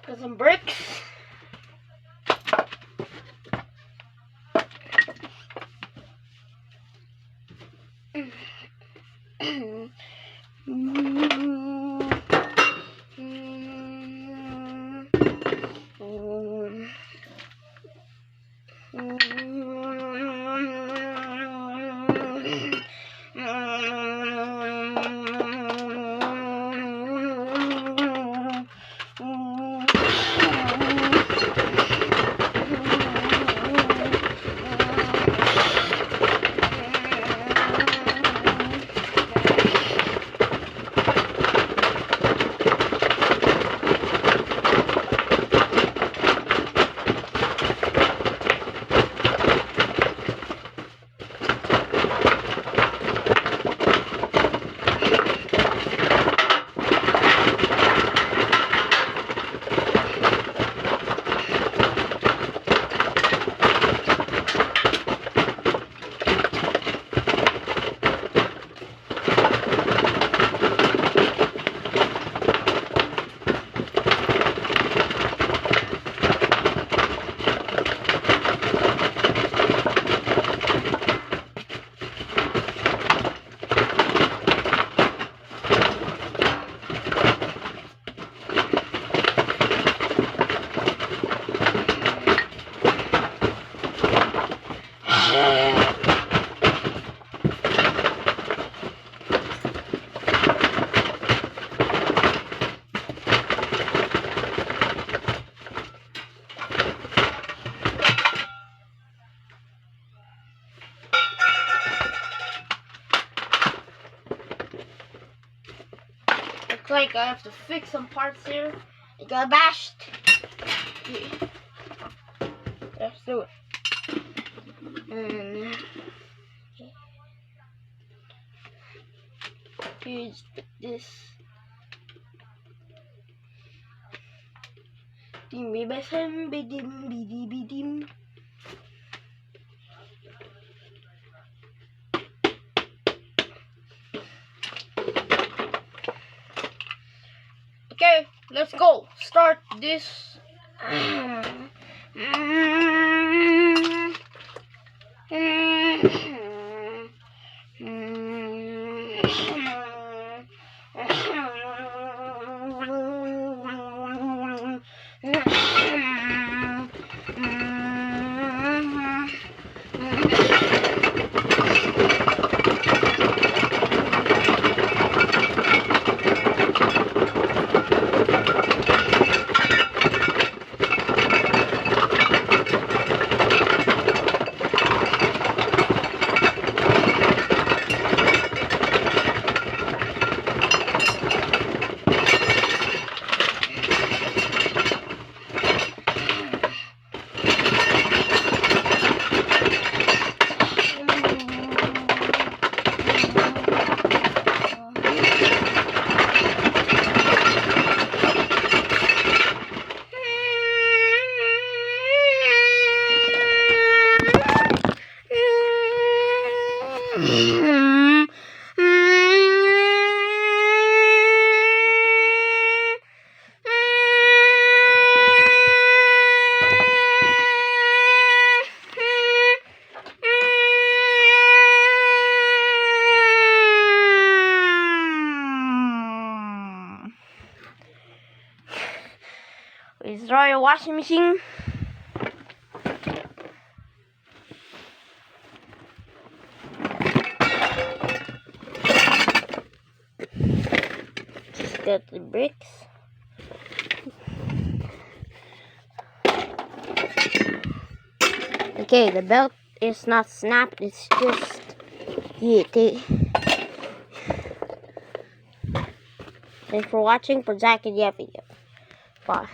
Put some bricks. Looks like I have to fix some parts here. It got bashed. Yeah. Let's do it. And here's this. Dim bidim bidim bidim bidim. Okay, let's go. Start this. Is there a washing machine? Just got the bricks. Okay, the belt is not snapped, it's just Thanks for watching for Zach and Yeah video. Bye.